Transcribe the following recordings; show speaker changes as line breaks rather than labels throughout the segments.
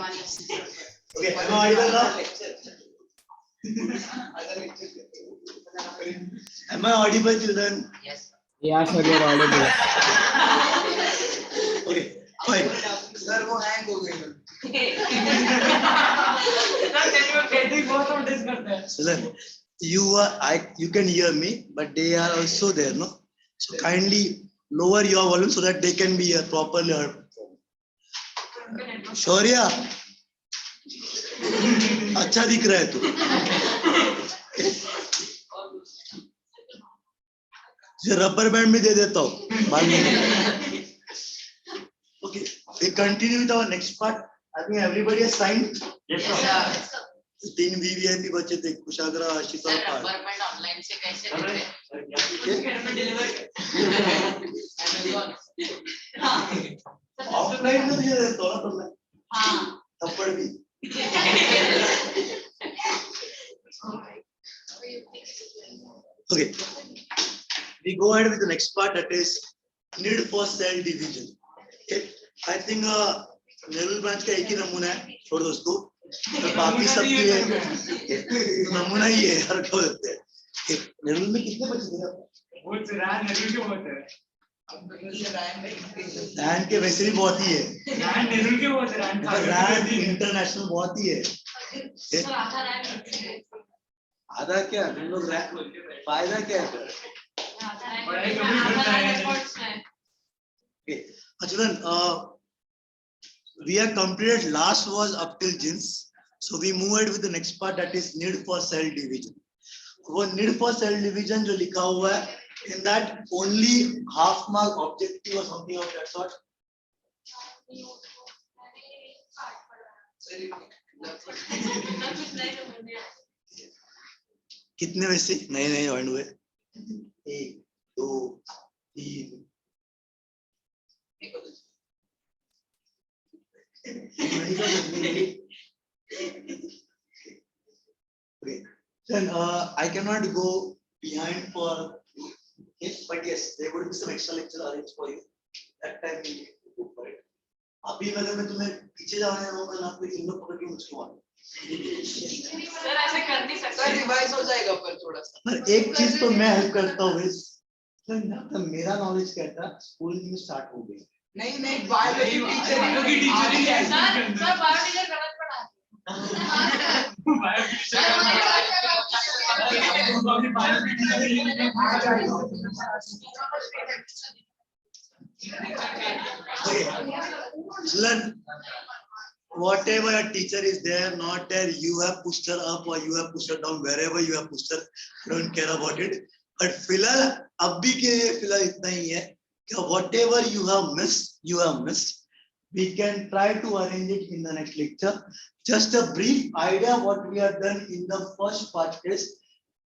Okay, am I audible now? Am I audible, children?
Yes.
Yeah, sir, you're audible.
Okay, fine.
Sir वो hang हो गई
Children, you can hear me, but they are also there, no? So kindly lower your volume so that they can be properly heard. Shaurya, अच्छा दिख रहा है तू. Rubber band भी दे देता हूँ. Okay, we continue with our next part. I think everybody has signed.
Yes, sir.
3 VVIP बच्चे थे, कुशाग्रा, आशिता और पाल.
रबर बैंड ऑनलाइन से कैसे देते हैं?
ऑफलाइन में दिया देता हूँ ना तुमने.
हाँ.
थप्पड़ भी. Okay, we go ahead with the next part, that is need for cell division. Okay, I think Nehru branch का एक ही नमूना है, छोड़ दो उसको. तो बाकी सब भी है, नमूना ही है यार, क्या बोलते हैं. नेहरू में कितने बच्चे थे?
बहुत रैन नेहरू के बहुत है.
रैन के वैसे भी बहुत ही है.
रैन नेहरू के बहुत है.
रैन इंटरनेशनल बहुत ही है. आधा क्या हम लोग फायदा क्या है? Children, we have completed last was up till genes, so we move ahead with the next part, that is need for cell division. वो need for cell division जो लिखा हुआ है, in that only half mark objective or something of that sort. कितने वैसे नए नए join हुए? 1 2 3 Okay, then I cannot go behind for yes, but yes, there would be some extra lecture arranged for you. That time we go for it. अभी अगर मैं तुम्हें पीछे जाने दूंगा ना, तो इन लोग पकड़ के मुझको मारो.
सर ऐसे कर नहीं सकते.
रिवाइज हो जाएगा पर थोड़ा सा.
पर एक चीज तो मैं हेल्प करता हूँ इस, मेरा नॉलेज क्या था, स्कूल में स्टार्ट हो गई.
नहीं नहीं biology teacher
sir bio teacher गलत पढ़ा.
Learn whatever your teacher is there, not there, you have pushed her up or you have pushed her down, wherever you have pushed her, don't care about it. But फिलहाल अभी के फिलहाल इतना ही है कि whatever you have missed. We can try to arrange it in the next lecture. Just a brief idea what we have done in the first part is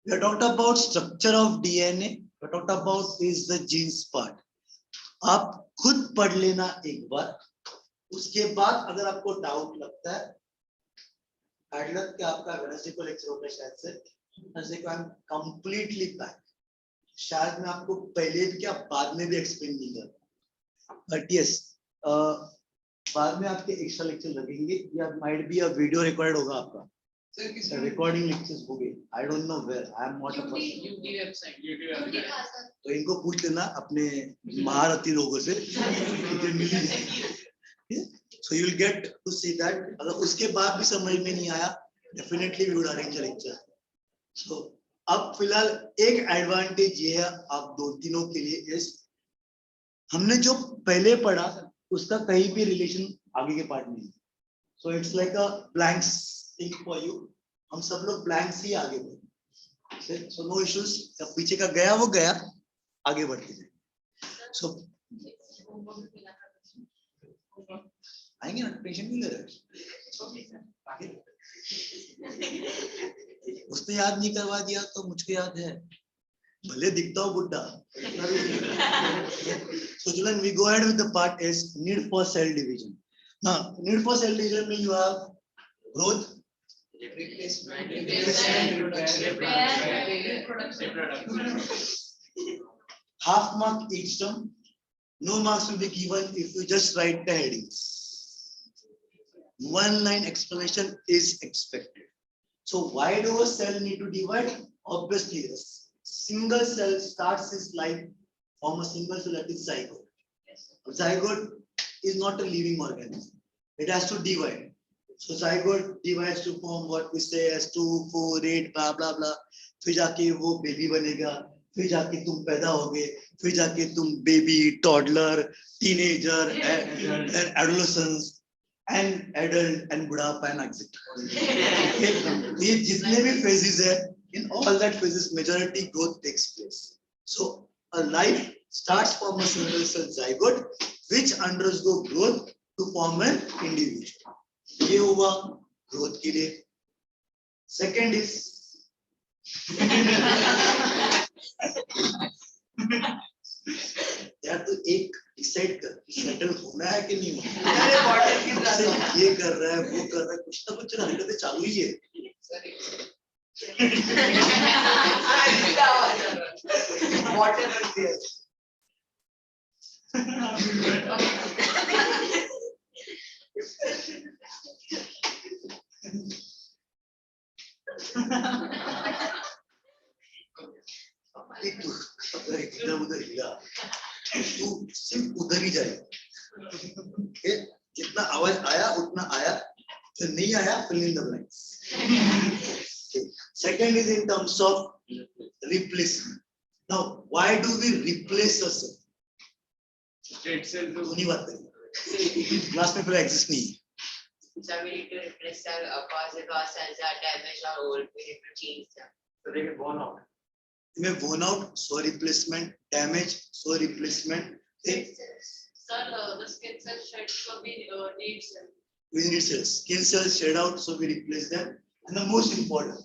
we have talked about structure of DNA. We talked about is the genes part. आप खुद पढ़ लेना एक बार. उसके बाद अगर आपको doubt लगता है, लग के आपका वेडनेसडे को लेक्चर होता है शायद से, वेडनेसडे को आई एम कंप्लीटली पैक. शायद मैं आपको पहले भी क्या बाद में भी एक्सप्लेन नहीं कर, बट यस बाद में आपके एक्स्ट्रा लेक्चर लगेंगे या might be a video record होगा आपका. सर रिकॉर्डिंग लेक्चर्स हो गए. I don't know where, I am not a person. तो इनको पूछ लेना अपने महारथी लोगों से. So you will get to see that. अगर उसके बाद भी समझ में नहीं आया, definitely we would arrange a lecture. So अब फिलहाल एक एडवांटेज ये है आप दो तीनों के लिए इस, हमने जो पहले पढ़ा उसका कहीं भी रिलेशन आगे के पार्ट में. So it's like a blank thing for you. हम सब लोग blank से ही आगे बढ़े. So no issues. जब पीछे का गया वो गया, आगे बढ़ते हैं. So आएंगे ना, टेंशन नहीं ले रहे. उसने याद नहीं करवा दिया तो मुझको याद है, भले दिखता हो बुड्ढा. So children, we go ahead with the part is need for cell division. Now need for cell division means you have growth,
replacement,
half mark each term. No marks will be given if you just write the headings. one line explanation is expected. So why do a cell need to divide? Obviously, a single cell starts its life from a single cell, that is zygote. A zygote is not a living organism. It has to divide. So zygote divides to form what we say as 2, 4, 8, blah blah blah. फिर जाके वो baby बनेगा, फिर जाके तुम पैदा होगे, फिर जाके तुम baby, toddler, teenager, adolescence, and adult and बुढ़ापा and etc. ये जितने भी phases है, in all that phases majority growth takes place. So a life starts from a single cell zygote which undergo growth to form an individual. ये हुआ growth के लिए. Second is यार तो एक डिसाइड कर सेटल होना है कि नहीं होना.
अरे बॉटल की तरह
ये कर रहा है, वो कर रहा है, कुछ ना कुछ हरकतें चालू ही है.
बॉटल रखती है.
तू अगर इधर उधर हिला तू सिर्फ उधर ही जाएगा. जितना आवाज आया उतना आया, जो नहीं आया fill in the blanks. Second is in terms of replacement. Now why do we replace a cell?
State cell to
नहीं बात करें. क्लास में पहले exist नहीं है.
So we need to replace cell cause if our cells are damaged or old, we need to change them.
so they get worn out.
में worn out, so replacement, damage, so replacement.
Sir, the skin cells shed, so we need them.
We need cells. Skin cells shed out, so we replace them. And the most important,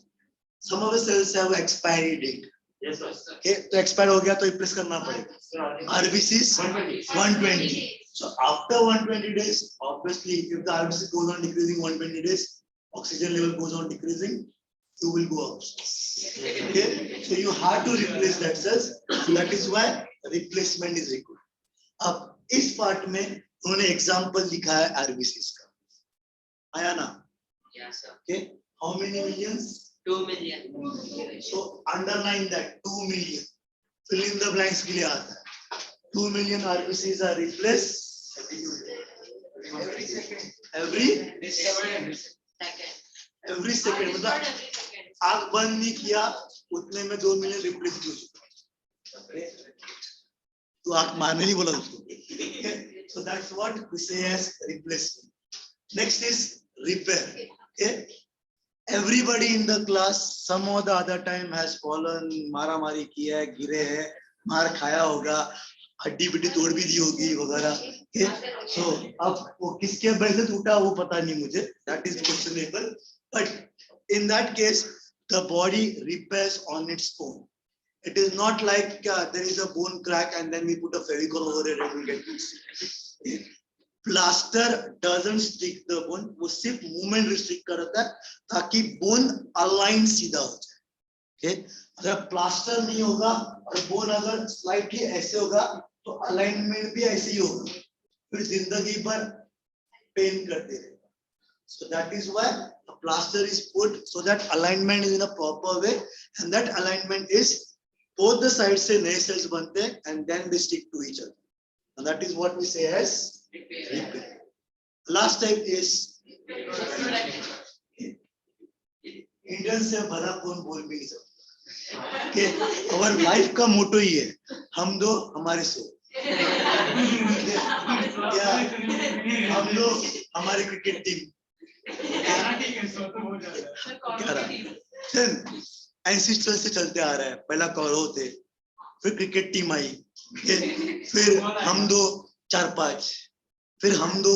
some of the cells have expiry date.
Yes, sir.
Okay, तो expire हो गया तो replace करना पड़ेगा.
Sir,
RBCs
120.
120. So after 120 days, obviously, if the RBC goes on decreasing 120 days, oxygen level goes on decreasing, you will go out. Okay, so you have to replace that cells. So that is why replacement is required. अब इस part में उन्होंने example लिखा है RBCs का. आया ना?
Yeah, sir.
Okay, how many millions?
2 million.
So underline that 2 million. Fill in the blanks के लिए आता है. 2 million RBCs are replaced
Every second.
every
Second.
second. मतलब
Every second.
आग बंद नहीं किया उतने में 2 million replace हो चुका है. तो आग मारने नहीं बोला उसको. So that's what we say as replacement. Next is repair. Okay. Everybody in the class some or the other time has fallen, मारा मारी किया है, गिरे हैं, मार खाया होगा, हड्डी बिड्डी तोड़ भी दी होगी वगैरह. So अब वो किसके वजह से टूटा वो पता नहीं मुझे. That is questionable. But in that case, the body repairs on its own. It is not like there is a bone crack and then we put a Fevicol over it and we get fixed. Plaster doesn't stick the bone. वो सिर्फ movement restrict करता है ताकि bone align सीधा हो जाए. Okay? अगर plaster नहीं होगा और bone अगर slightly ऐसे होगा तो alignment भी ऐसे ही होगा. फिर जिंदगी भर pain करते रहेगा. So that is why a plaster is put so that alignment is in a proper way, and that alignment is both the sides से नए cells बनते हैं and then they stick to each other. And that is what we say as repair. Last type is Indian से भला कौन बोल भी नहीं सकता. Okay, our life का motto ही है हम दो हमारे सो. क्या हम लोग हमारी क्रिकेट टीम एंसिस्टर से चलते आ रहा है. पहला कौरव थे, फिर क्रिकेट टीम आई, फिर हम दो 4-5, फिर हम दो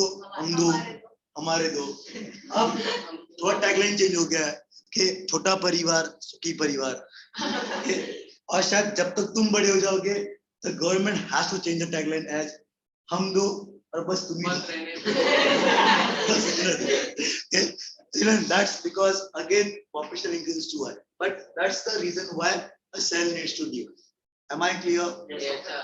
हमारे दो. अब थोड़ा टैगलाइन चेंज हो गया है कि छोटा परिवार सुखी परिवार. और शायद जब तक तुम बड़े हो जाओगे the government has to change the tagline as हम दो और बस तुम ही. That's because again population increase is too high, but that's the reason why a cell needs to divide. Am I clear?
Yes, sir.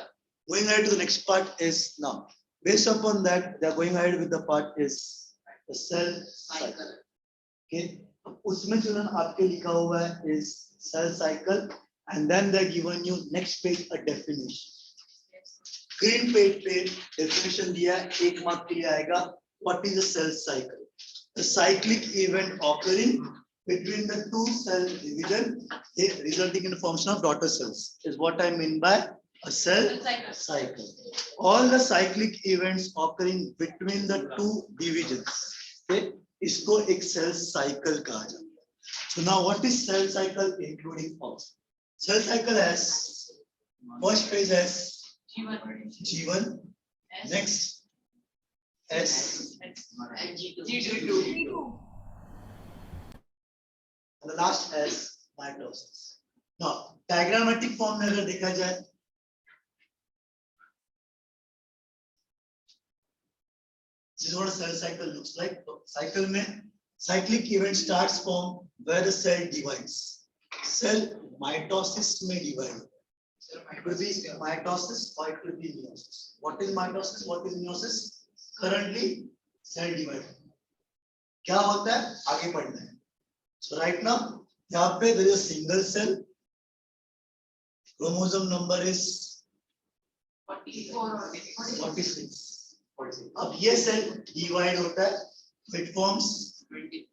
Going ahead to the next part is now based upon that they are going ahead with the part is the cell cycle. Okay, उसमें children आपके लिखा हुआ है is cell cycle and then they given you next page a definition. Green page पे definition दिया है, 1 mark के लिए आएगा. What is a cell cycle? The cyclic event occurring between the two cell division resulting in the formation of daughter cells is what I mean by a cell cycle. All the cyclic events occurring between the two divisions, okay, इसको एक cell cycle कहा जाता है. So now what is cell cycle including all? Cell cycle has first phase has G1, next S,
And G2.
G2.
and the last has mitosis. Now diagrammatic form में अगर देखा जाए, this is what a cell cycle looks like. तो cycle में cyclic event starts from where the cell divides. Cell mitosis में divide. It could be mitosis or it could be meiosis. What is mitosis? What is meiosis? Currently cell divide. क्या होता है? आगे पढ़ना है. So right now यहाँ पे there is a single cell. Chromosome number is 46. अब ये सेल डिवाइड होता है, it forms
23.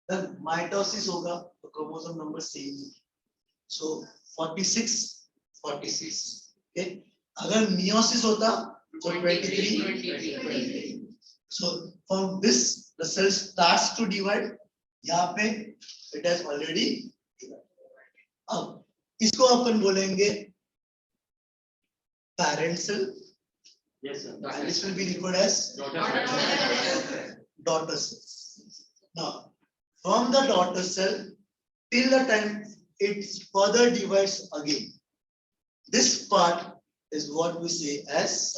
then mitosis होगा तो क्रोमोसोम नंबर सेम है, so 46 okay. अगर मियोसिस होता तो 23. So from this the cell starts to divide. यहाँ पे it has already divided. अब इसको अपन बोलेंगे parent cell.
Yes, sir.
And this will be referred as daughter cells. Now, from the daughter cell till the time it further divides again, this part is what we say as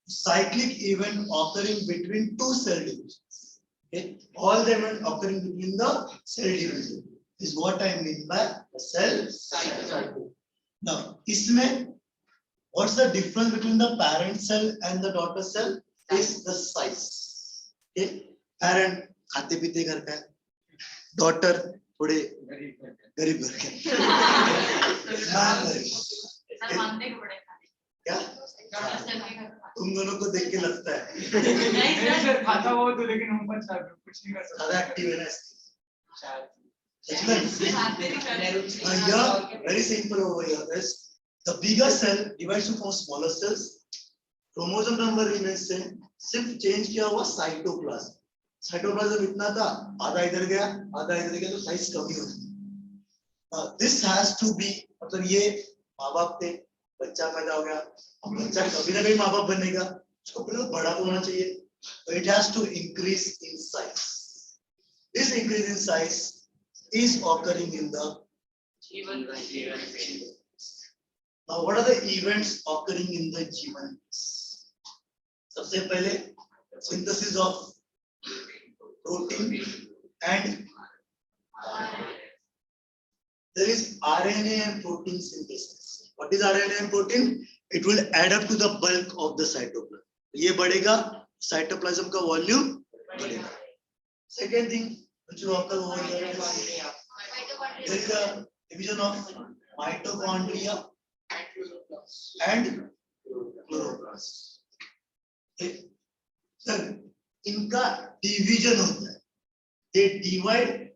cyclic event occurring between two cell divisions. Okay, all the event occurring between the cell division is what I mean by a cell cycle. Now, इसमें what's the difference between the parent cell and the daughter cell is the size. Okay, parent खाते पीते घर का है, daughter थोड़े गरीब घर के क्या तुम दोनों को देख के लगता है
नहीं सर, खाता हो तो लेकिन हम कुछ नहीं कर सकते.
ज्यादा एक्टिव है ना
शायद.
here very simple over here is the bigger cell divides to form smaller cells. Chromosome number remains same, सिर्फ change किया हुआ cytoplasm. Cytoplasm इतना था, आधा इधर गया, आधा इधर गया, तो size कमी होती. This has to be, मतलब ये माँ बाप थे, बच्चा पैदा हो गया, अब बच्चा कभी ना कभी माँ बाप बनेगा, उसको पहले बड़ा तो होना चाहिए. So it has to increase in size. This increase in size is occurring in the Now, what are the events occurring in the G1? सबसे पहले synthesis of protein and there is RNA and protein synthesis. What is RNA and protein? It will add up to the bulk of the cytoplasm. ये बढ़ेगा, cytoplasm का volume बढ़ेगा. Second thing which will occur over here is there is a division of mitochondria and chloroplast. Sir, इनका division होता है. They divide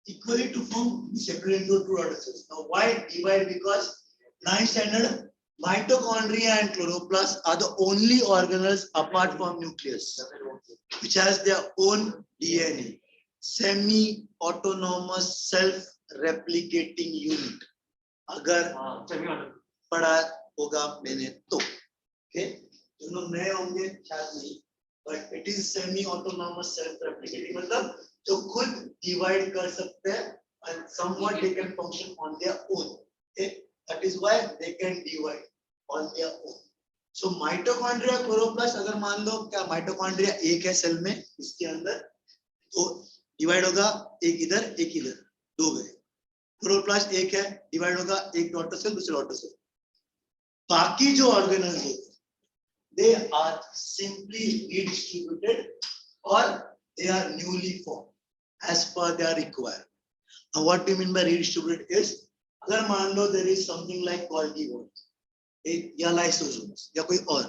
equally to form separate into two daughter cells. Now, why divide? Because 9th standard mitochondria and chloroplast are the only organelles apart from nucleus which has their own DNA, semi-autonomous self-replicating unit. अगर पढ़ा होगा मैंने तो, okay? जो लोग नए होंगे शायद नहीं, but it is semi-autonomous self-replicating, मतलब जो खुद divide कर सकते हैं and somewhat they can function on their own. Okay? That is why they can divide on their own. So mitochondria, chloroplast अगर मान लो क्या mitochondria एक है सेल में, इसके अंदर तो divide होगा एक इधर दो गए. क्लोरोप्लास्ट एक है, डिवाइड होगा एक डॉटर सेल दूसरे डॉटर सेल। बाकी जो ऑर्गेनल्स होते हैं they are simply redistributed or they are newly formed as per their requirement. Now what we mean by redistributed is, अगर मान लो there is something like Golgi या lysosomes या कोई और,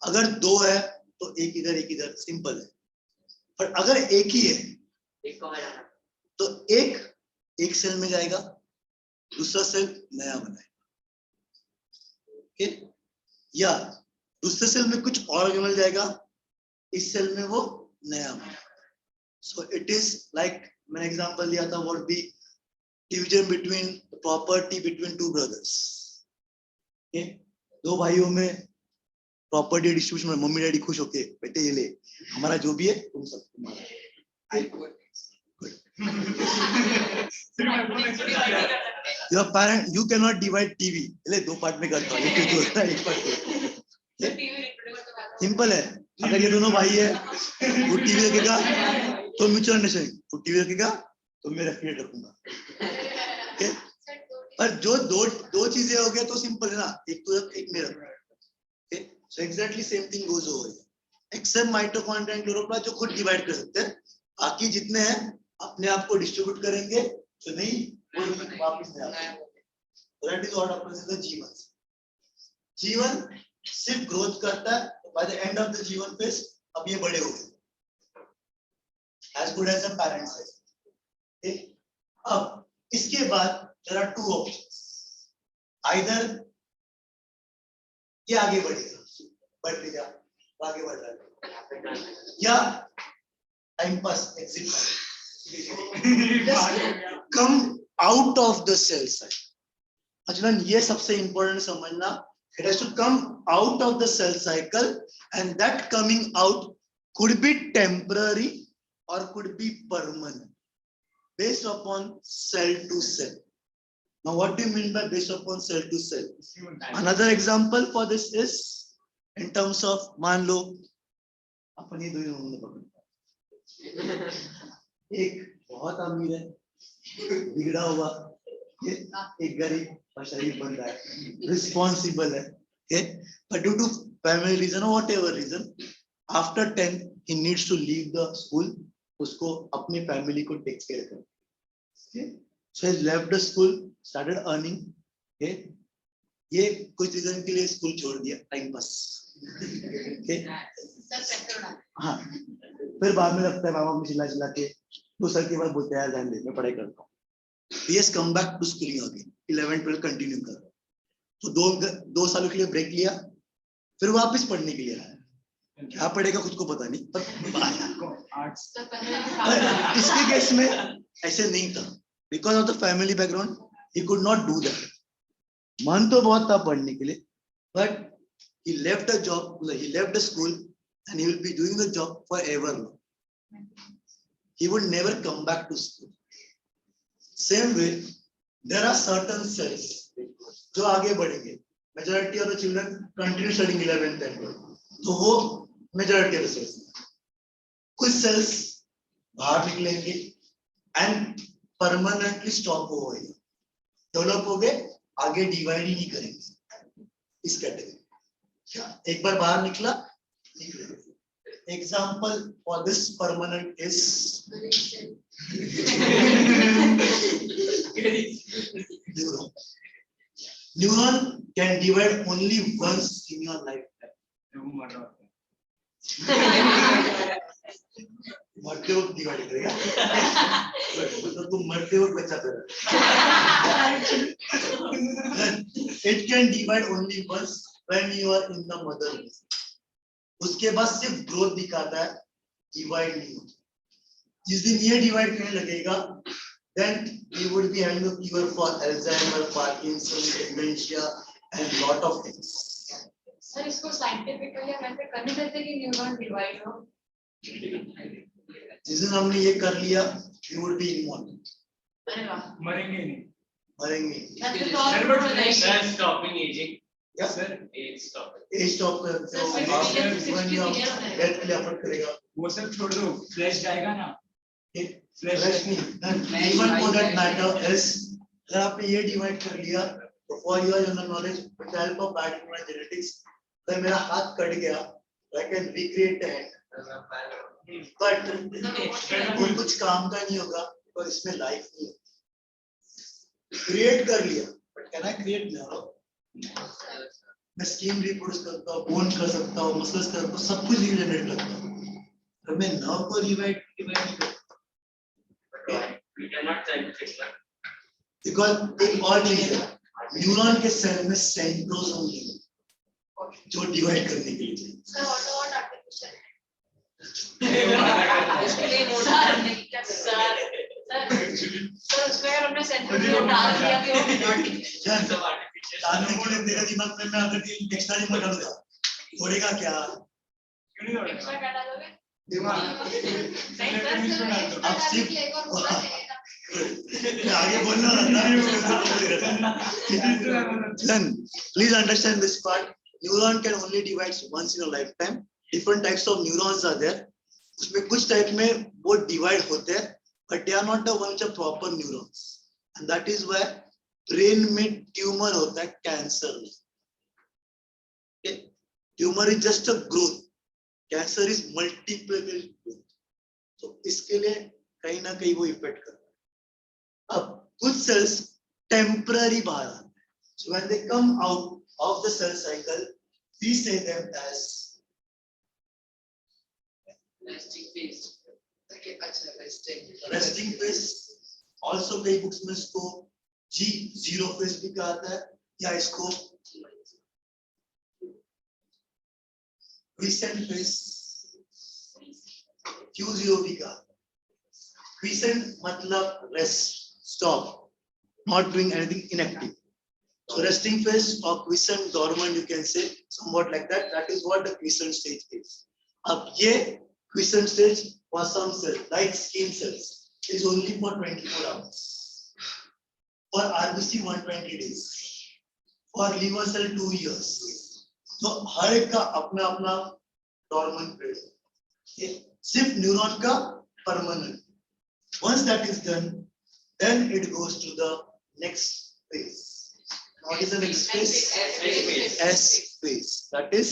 अगर दो है तो एक इधर सिंपल है, पर अगर एक ही है
एक को हटाना।
तो एक सेल में जाएगा, दूसरा सेल नया बनाएगा, okay? या दूसरे सेल में कुछ और ऑर्गेनल जाएगा, इस सेल में वो नया बनाएगा। सो इट इज लाइक, मैंने एग्जांपल दिया था, what be division between property between two brothers. दो भाइयों में प्रॉपर्टी डिस्ट्रीब्यूशन में मम्मी डैडी खुश होके बेटे ये ले, हमारा जो भी है तुम सब तुम्हारा। Your parent, you cannot divide TV, ले दो पार्ट में करता हूँ, एक पार्ट सिंपल है। अगर ये दोनों भाई है, वो टीवी रखेगा तो म्यूचुअल अंडरस्टैंडिंग, वो टीवी रखेगा तो मैं रेफ्रिजरेटर रखूंगा, okay? पर जो दो चीजें हो गया तो सिंपल है ना, एक तो एक मेरा, okay? So exactly same thing goes over here, except mitochondria and chloroplast जो खुद डिवाइड कर सकते हैं, बाकी जितने हैं अपने आप को डिस्ट्रीब्यूट करेंगे, तो नहीं वो वापस नहीं आएंगे। That is what happens in the जीवन। जीवन सिर्फ ग्रोथ करता है, by the end of the जीवन फेज अब ये बड़े हो गए, as good as the parents है, okay? अब इसके बाद there are two options, either ये आगे बढ़ेगा, बढ़ेगा, आगे बढ़ रहा है, या time pass exit come out of the cell cycle। अचलन ये सबसे इंपॉर्टेंट समझना, it has to come out of the cell cycle, and that coming out could be temporary or could be permanent based upon cell to cell. Now what do you mean by based upon cell to cell? Another example for this is in terms of, मान लो अपन ये दो एक बहुत अमीर है, बिगड़ा हुआ, एक गरीब और शरीफ बन रहा है, रिस्पॉन्सिबल है, okay? But due to family reason or whatever reason, after 10 he needs to leave the school, उसको अपनी फैमिली को टेक केयर करना, okay? So he left the school, started earning, okay? ये कुछ रीजन के लिए स्कूल छोड़ दिया, टाइम पास, okay? हाँ, फिर बाद में लगता है मामा को चिल्ला के, तो सर के बाद बोलते हैं यार ध्यान दे, मैं पढ़ाई करता हूँ। He has come back to schooling again, 11, 12 continue कर, तो दो सालों के लिए ब्रेक लिया, फिर वापस पढ़ने के लिए आया। क्या पढ़ेगा खुद को पता नहीं, पर इसके केस में ऐसे नहीं था, because of the family background he could not do that. मन तो बहुत था पढ़ने के लिए, but he left the job, he left the school, and he will be doing the job forever. He would never come back to school. Same way, there are certain cells जो आगे बढ़ेंगे। Majority of the children continue studying 11th and 12th, तो वो majority of the cells। कुछ cells बाहर निकलेंगे and permanently stop हो गए, develop हो गए, आगे divide ही नहीं करेंगे इस कैटेगरी। एक बार बाहर निकला, example for this permanent is neuron. Neuron can divide only once in your lifetime. मरते वक्त डिवाइड करेगा, तो तुम मरते वक्त बच्चा कर। It can divide only once when you are in the mother womb. उसके बाद सिर्फ ग्रोथ दिखाता है, डिवाइड नहीं होता। जिस दिन ये डिवाइड करने लगेगा, then you would be having a cure for Alzheimer, Parkinson's, dementia, and lot of things.
Sir इसको साइंटिफिकली मेथड करने देते कि न्यूरॉन डिवाइड हो।
जिस दिन हमने ये कर लिया, you would be immortal.
मरेंगे नहीं।
मरेंगे।
Sir, stopping aging.
क्या
sir
Age stopping.
Age stop करते हो, डेथ के लिए अफर्ट करेगा।
वो सब छोड़ दो, फ्लैश जाएगा ना,
फ्लैश नहीं, even for that matter is अगर आपने ये डिवाइड कर लिया तो for your general knowledge with help of biomolecular genetics अगर मेरा हाथ कट गया I can recreate the hand but वो कुछ काम का नहीं होगा और इसमें लाइफ नहीं होगी क्रिएट कर लिया but can I create now मैं स्किन रिप्रोड्यूस करता हूँ बोन कर सकता हूँ मसल्स कर सकता हूँ सब कुछ रिजनरेट करता हूँ तो मैं नर्व को डिवाइड नहीं करता बिकॉज एक और चीज है न्यूरॉन के सेल में सेंट्रोसोम है जो डिवाइड करने के लिए चाहिए
Sir, what about artificial?
Actually, no.
Sir उसमें अगर हमने सेंट्रोजोम डाल दिया तो वो
जान डालने के लिए तेरे दिमाग में मैं अगर एक्स्ट्रा रिमोट डालूंगा तोड़ेगा क्या
एक्स्ट्रा क्या डालोगे?
दिमाग
नहीं सर सिर्फ एक्स्ट्रा
अब
डालने
सिर्फ-
के लिए एक और होना चाहिए था।
मैं आगे बोलना Then please understand this part. Neuron can only divide once in a lifetime. Different types of neurons are there. उसमें कुछ टाइप में वो डिवाइड होते हैं, but they are not the ones of proper neurons. And that is why brain में tumour होता है cancer में. Okay? Tumor is just a growth. Cancer is multiple growth. तो इसके लिए कहीं ना कहीं वो इफेक्ट करता है. अब कुछ cells temporary बाहर आते हैं. So when they come out of the cell cycle, we say them as
Resting phase. Okay, अच्छा resting.
resting phase. Also कई बुक्स में इसको G0 phase भी कहता है या इसको quiescent phase, Q0 भी कहता है. Quiescent मतलब rest, stop, not doing anything inactive. So resting phase or quiescent dormant you can say somewhat like that. That is what the quiescent stage is. अब ये quiescent stage for some cells like skin cells is only for 24 hours. For RBC 120 days. For liver cell 2 years. तो हर एक का अपना अपना dormant phase. ये सिर्फ neuron का permanent. Once that is done, then it goes to the next phase. What is the next phase? S phase. That is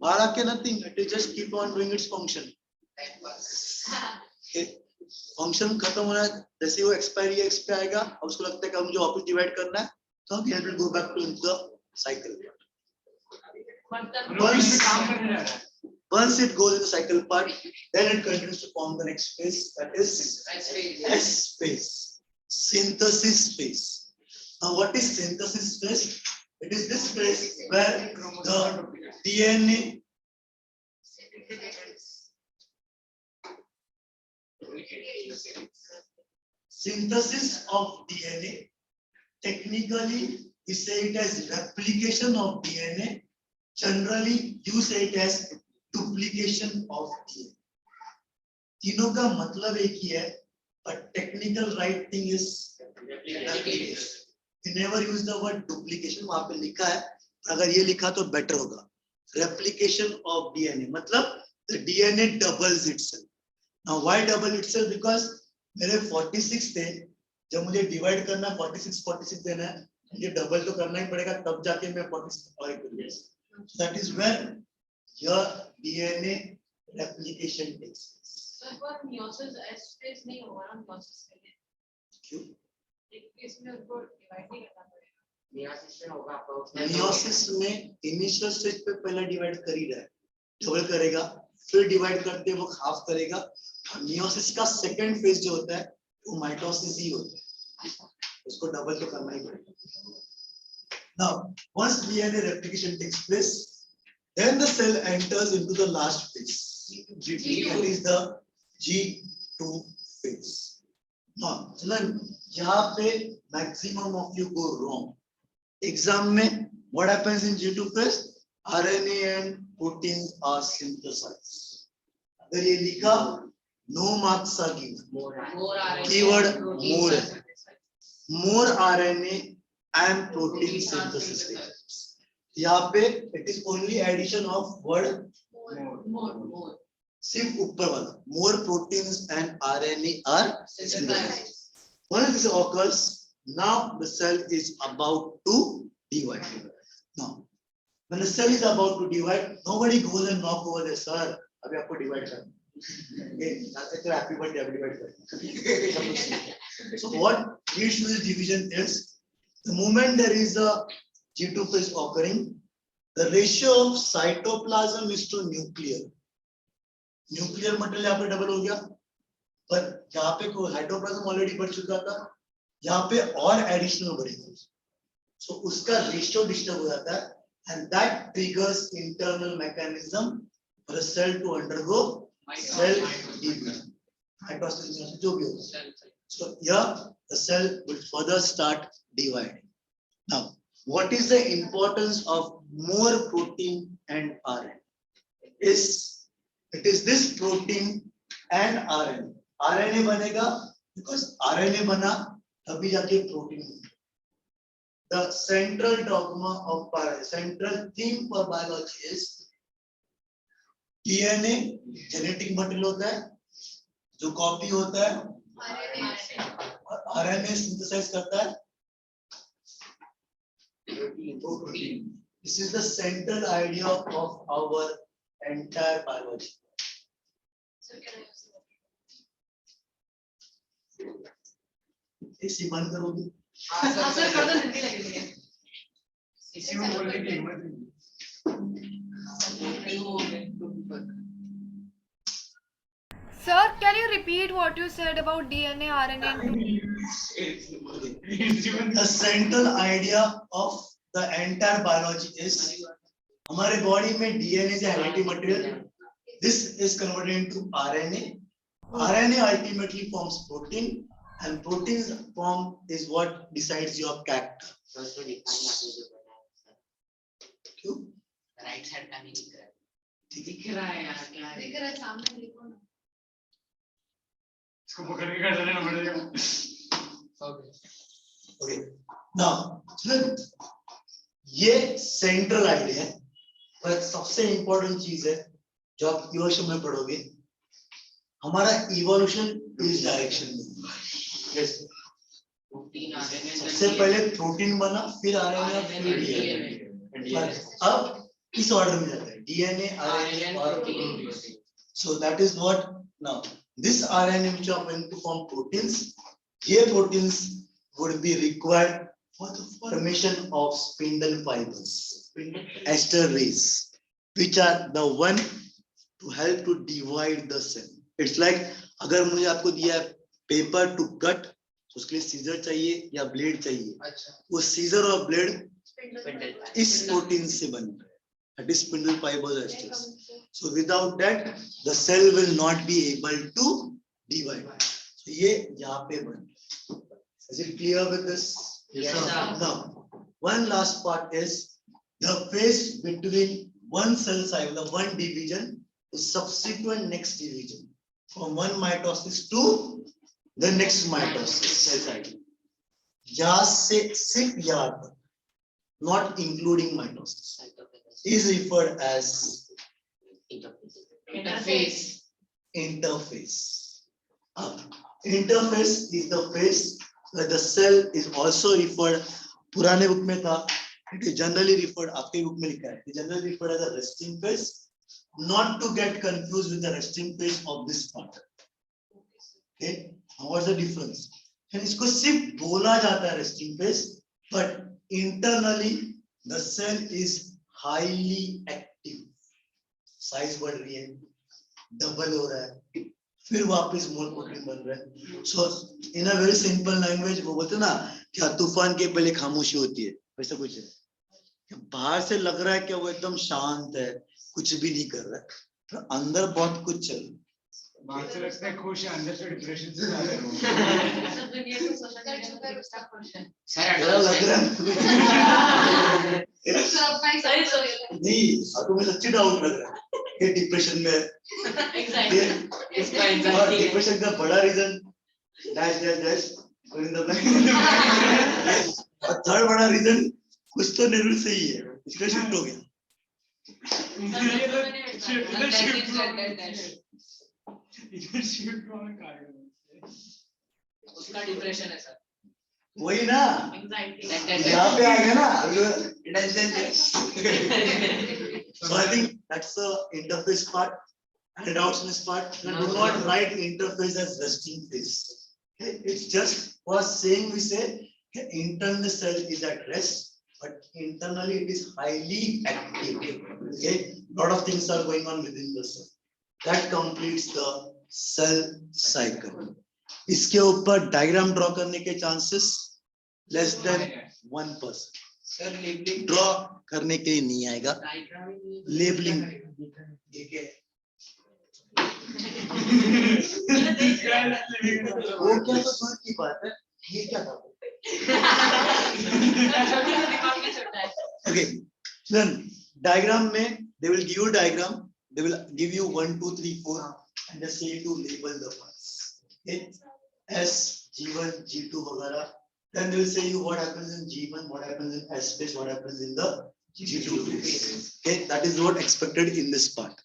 बाहर आके nothing. It will just keep on doing its function. Function खत्म होना जैसे वो expiry आएगा अब उसको लगता है कि अब मुझे वापस डिवाइड करना है तो अब it will go back to the cycle. Once it goes in the cycle part, then it continues to form the next phase. That is S phase, synthesis phase. Now, what is synthesis phase? It is this phase where the DNA synthesis of DNA. Technically, we say it as replication of DNA. Generally, you say it as duplication of DNA. तीनों का मतलब एक ही है, but technical right thing is replication. We never use the word duplication. वहाँ पे लिखा है, अगर ये लिखा तो better होगा. Replication of DNA मतलब the DNA doubles itself. Now why double itself? Because मेरे 46 थे, जब मुझे divide करना 46 देना है, ये double तो करना ही पड़ेगा, तब जाके मैं 46 और करूँगा. That is where your DNA replication takes place.
So for meiosis S phase नहीं होगा ना meiosis के लिए.
क्यों?
एक phase में उसको divide नहीं करना पड़ेगा.
Meiosis में होगा आपको.
Meiosis में initial stage पे पहला divide कर ही रहा है, double करेगा, फिर divide करते वो half करेगा. Meiosis का second phase जो होता है, वो mitosis ही होता है. उसको double तो करना ही पड़ेगा. Now, once DNA replication takes place, then the cell enters into the last phase.
G2.
That is the G2 phase. Now, children, यहाँ पे maximum of you go wrong. Exam में what happens in G2 phase? RNA and proteins are synthesized. अगर ये लिखा, no marks are given.
More RNA.
Keyword
proteins
more.
are synthesized.
More RNA and protein synthesis. यहाँ पे it is only addition of word
More.
सिर्फ ऊपर वाला. More proteins and RNA are synthesized. Once this occurs, now the cell is about to divide. Now, when the cell is about to divide, nobody goes and knock over there, sir. अभी आपको divide करना. Okay, that's a happy birthday, अभी divide करना. So what leads to this division is the moment there is a G2 phase occurring, the ratio of cytoplasm is to nuclear. Nuclear material यहाँ पे double हो गया, पर यहाँ पे कोई cytoplasm already बढ़ चुका था, यहाँ पे और additional बढ़ेगा. So उसका ratio disturb हो जाता है, and that triggers internal mechanism for the cell to undergo cell division. Mitosis जो भी होगा. So here the cell will further start dividing. Now, what is the importance of more protein and RNA? It is this protein and RNA. RNA बनेगा because RNA बना तभी जाके protein बनेगा. The central dogma of central theme for biology is DNA genetic material होता है जो copy होता है और RNA synthesize करता है protein. This is the central idea of our entire biology. इसी मन करोगे
सर कर दो हिंदी लगेगी
इसी में बोलने की हिम्मत नहीं.
Sir, can you repeat what you said about DNA, RNA, and protein?
The central idea of the entire biology is हमारे body में DNA is a hereditary material. This is converted into RNA. RNA ultimately forms protein, and protein's form is what decides your character.
दोस्तों दिखाई आपने जो बनाया sir,
क्यों?
Right side का नहीं दिख रहा है.
दिख रहा है यार, क्या है?
दिख रहा है सामने देखो ना
इसको पकड़ के कर देना पड़ेगा.
Okay. Now, ये central idea है, पर सबसे important चीज है जो आप evolution में पढ़ोगे. हमारा evolution इस direction में. Yes.
प्रोटीन आरएनए
सबसे पहले प्रोटीन बना, फिर आरएनए, फिर डीएनए. अब किस ऑर्डर में जाता है? डीएनए, आरएनए और protein. So that is what now this RNA which are going to form proteins, ये proteins would be required for the formation of spindle fibers, ester rays, which are the one to help to divide the cell. It's like अगर मुझे आपको दिया है paper to cut, तो उसके लिए scissor चाहिए या ब्लेड चाहिए. वो सीजर और ब्लेड इस प्रोटीन से बनता है. That is spindle fibers esters. So without that, the cell will not be able to divide. So ये यहाँ पे बनता है. Is it clear with this?
Yes, sir.
Now, one last part is the phase between one cell cycle, the one division, to subsequent next division, from one mitosis to the next mitosis cell cycle. यहाँ से सिर्फ यहाँ तक, not including mitosis, is referred as
interface.
interphase. Interphase is the phase where the cell is also referred, पुराने book में था, it is generally referred, आपके book में लिखा है, it is generally referred as a resting phase, not to get confused with the resting phase of this part. Okay, what's the difference? And इसको सिर्फ बोला जाता है resting phase, but internally the cell is highly active. Size बढ़ रही है, double हो रहा है, फिर वापस मोर प्रोटीन बन रहा है. So in a very simple language वो बोलते हैं ना क्या तूफान के पहले खामोशी होती है, वैसा कुछ है. बाहर से लग रहा है कि वो एकदम शांत है, कुछ भी नहीं कर रहा है, पर अंदर बहुत कुछ चल रहा है.
बाहर से लगता है खुश है, अंदर से डिप्रेशन से जा रहे हो.
सब दुनिया को सोशल मीडिया पर उसका क्वेश्चन
ऐसा लग रहा है
सर अपना ही सही
नहीं, आपको मैं सच्ची डाउट लग रहा है कि डिप्रेशन में है.
एग्जैक्टली
इसका
और
एंजाइटी है.
डिप्रेशन का बड़ा रीजन डैश डैश डैश और थर्ड बड़ा रीजन कुछ तो नेहरू से ही है, इसलिए शिफ्ट हो गया.
शिफ्ट होने का
उसका डिप्रेशन है सर.
वही ना,
Anxiety.
यहाँ पे आ गया ना tension. So I think that's the interface part and outsness part. And do not write interface as resting face. Okay? It's just for saying we say okay, internal cell is at rest, but internally it is highly active. Okay, lot of things are going on within the cell. That completes the cell cycle. इसके ऊपर diagram draw करने के chances less than 1%.
Sir labelling
draw करने के लिए नहीं आएगा. Labelling ठीक है. वो क्या तो दूर की बात है, ये क्या था? Okay, then diagram में they will give you diagram, they will give you 1, 2, 3, 4 and they say to label the parts. Okay, S, G1, G2 वगैरह. Then they will say you what happens in G1, what happens in S phase, what happens in the G2 phase. Okay, that is what expected in this part.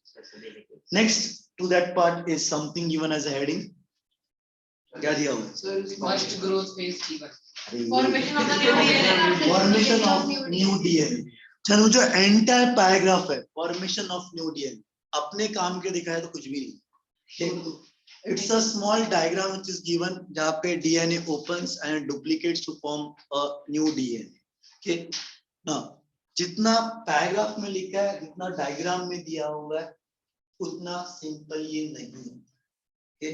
Next to that part is something given as a heading. क्या दिया हुआ है?
Sir first growth phase G1.
Formation of the new DNA.
Formation of new DNA. चलो जो entire paragraph है formation of new DNA अपने काम के दिखाया तो कुछ भी नहीं. It's a small diagram which is given जहाँ पे DNA opens and duplicates to form a new DNA. Okay. Now जितना paragraph में लिखा है जितना diagram में दिया हुआ है उतना simple ये नहीं है. Okay.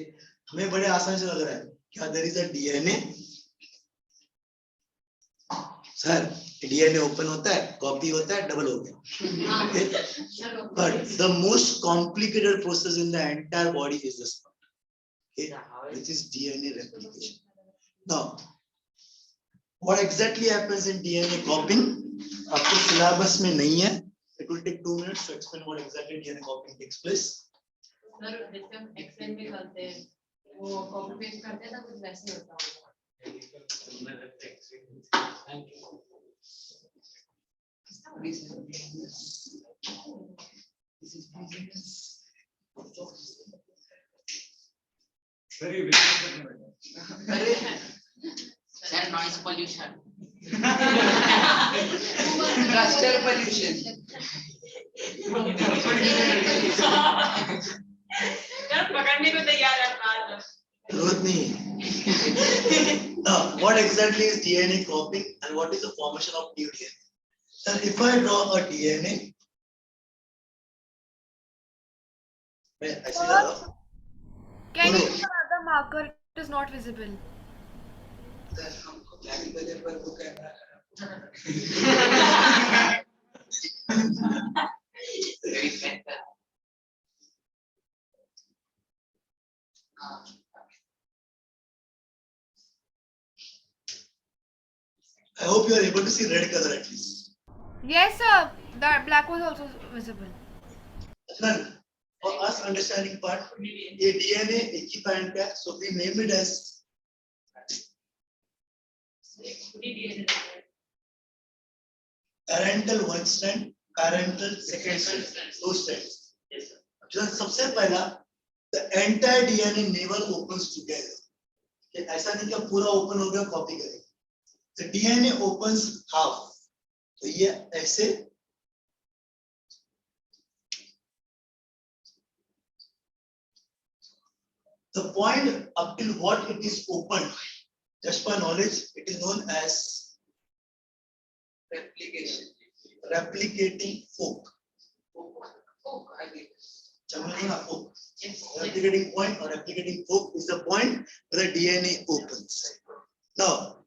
हमें बड़े आसान से लग रहा है क्या there is a DNA. Sir DNA open होता है कॉपी होता है डबल हो गया. But the most complicated process in the entire body is this part, okay, which is DNA replication. Now what exactly happens in DNA copying आपको syllabus में नहीं है. It will take 2 minutes to explain what exactly DNA copying takes place.
Sir जैसे हम Excel में करते हैं वो कॉपी पेस्ट करते हैं ना कुछ वैसे ही होता है.
Very
sir noise pollution. Cluster pollution.
यार पकड़ने को तैयार है कार.
जरूरत नहीं है. Now what exactly is DNA copying and what is the formation of new DNA? So if I draw a DNA, ऐसे जा रहा हूँ.
Can you use another marker? It is not visible.
Very mental.
I hope you are able to see red color at least.
Yes, sir. That black was also visible.
Then for us understanding part, ये DNA एक ही parent का है, so we name it as parental 1 strand, parental 2nd strand, 2 strands.
Yes sir.
जो सबसे पहला the entire DNA never opens together. कि ऐसा नहीं कि पूरा open हो गया copy करें. The DNA opens half. तो ये ऐसे the point up till what it is opened, just for knowledge, it is known as
Replication.
replicating fork.
Oh, I get it.
Chamaliga fork.
Yes.
Replicating point or replicating fork is the point where the DNA opens. Now,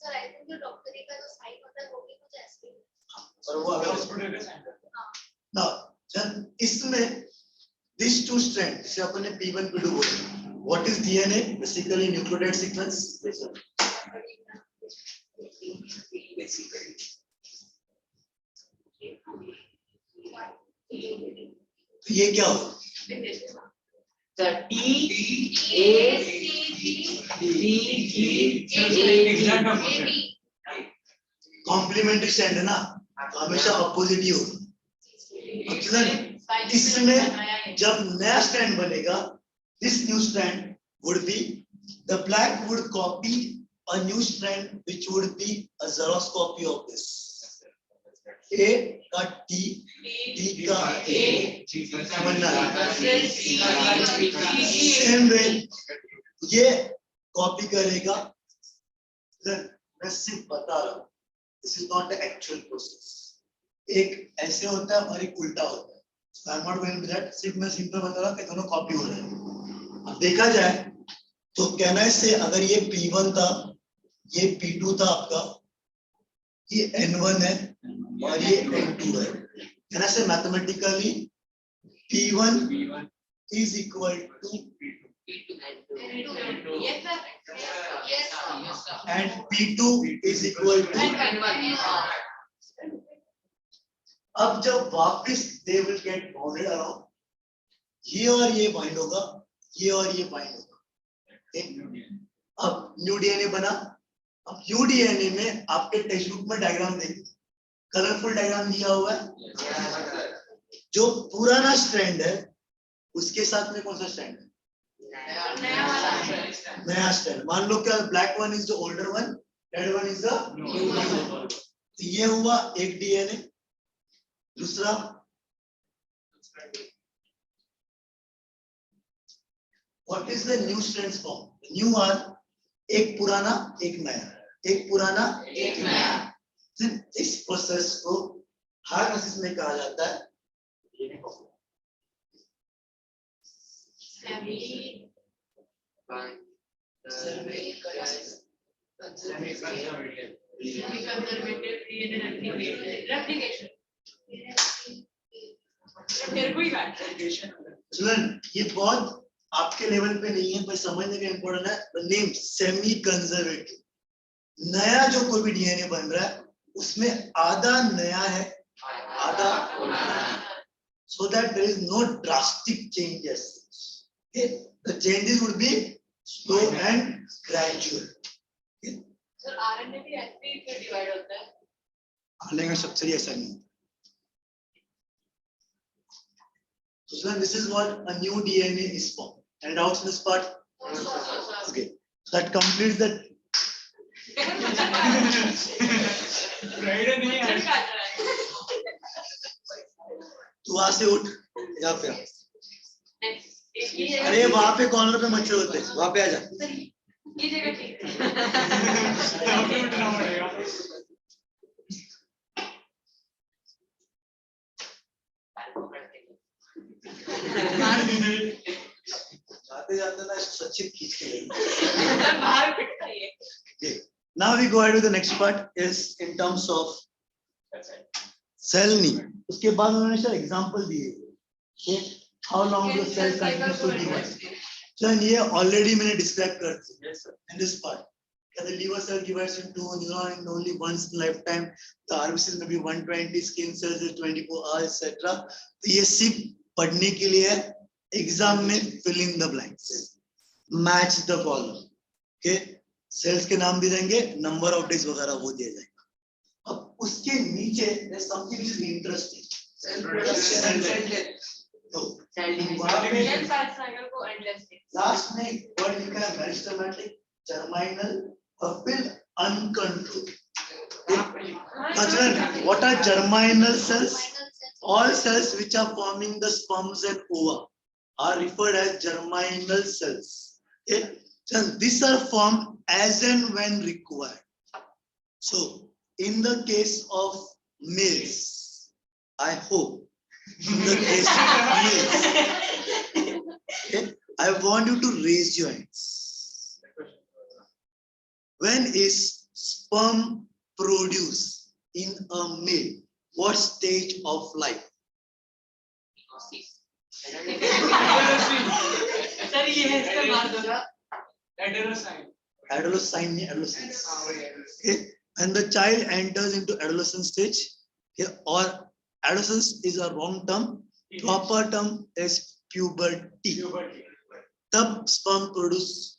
sir I think जो डॉक्टरी का जो sign होता है वो भी कुछ ऐसे ही.
और वो अगर now, जब इसमें these two strands, से अपन ने P1 P2 बोला. What is DNA? Basically nucleotide sequence. तो ये क्या होगा?
The T A C D G
Exact
A
opposite.
Complementary strand है ना, तो हमेशा अपोजिट ही होगा. इसमें जब नया स्टैंड बनेगा, this new stand would be The black would copy a new strand which would be a Xerox copy of this. A का T, T का A, बनना है। Same way, ये कॉपी करेगा। मैं सिर्फ बता रहा हूँ, this is not the actual process. एक ऐसे होता है और एक उल्टा होता है। So I'm not going to that. सिर्फ मैं सिंपल बता रहा हूँ कि दोनों कॉपी हो रहे हैं। अब देखा जाए तो कहना से अगर ये P1 था, ये P2 था आपका, ये N1 है और ये N2 है। कहना से mathematically P1 is equal to and P2 is equal to। अब जब वापस they will get bounded around, ये और ये बाइंड होगा, ये और ये बाइंड होगा। अब न्यू डीएनए बना। अब न्यू डीएनए में आपके टेक्स्ट बुक में डायग्राम देखिए, कलरफुल डायग्राम दिया हुआ है। जो पुराना स्ट्रैंड है उसके साथ में कौन सा स्ट्रैंड है? नया स्ट्रैंड। मान लो क्या black one is the older one, red one is the new one. तो ये हुआ एक डीएनए। दूसरा what is the new strands form? New are एक पुराना एक नया, एक पुराना एक नया। इस प्रोसेस को हार्मोसिस में कहा जाता है चिल्ड्रन। ये बहुत आपके लेवल पे नहीं है पर समझने का इम्पोर्टेंट है। The name semi conservative. नया जो कोई भी डीएनए बन रहा है उसमें आधा नया है, आधा so that there is no drastic changes. Okay? The changes would be slow and gradual. Okay?
Sir RNA भी ऐसे ही फिर डिवाइड होता है?
आरएनए का स्ट्रक्चर ऐसा नहीं होता। So this is what a new DNA is formed. And doubts in this part? Okay. So that completes the
Friday नहीं है।
तू वहां से उठ, यहाँ पे आ। अरे वहां पे कॉर्नर पे मच्छर होते हैं, वहां पे आ जा।
ये जगह ठीक है।
यहाँ पे उठना पड़ेगा।
जाते जाते ना सचिन खींच के ले।
बाहर पिटता है ये।
Now we go ahead with the next part is in terms of cell need. उसके बाद उन्होंने सर एग्जांपल दिए कि how long the cell continues to divide. So ये already मैंने describe कर दिया in this part. The liver cell divides into neuron in only once in lifetime. The RBCs may be 120, skin cells is 24 hours, etc. तो ये सिर्फ पढ़ने के लिए है, एग्जाम में fill in the blanks, match the column. Okay? Cells के नाम भी देंगे, नंबर ऑफ डेज वगैरह वो दिया जाएगा। अब उसके नीचे there's something which is interesting. Cell production and तो लास्ट में वर्ड लिखा है मेरिस्टेमेटिक, जर्माइनल और फिर uncontrolled. What are germinal cells? All cells which are forming the sperms and ova are referred as germinal cells. Okay? So these are formed as and when required. So in the case of males, I hope in the case of males, okay, I want you to raise your hands. When is sperm produced in a male? What stage of life?
Sir ये है इसका मार दो ना।
Adolescence. Okay. When the child enters into adolescent stage, okay, or adolescence is a wrong term, proper term is puberty. The sperm produce.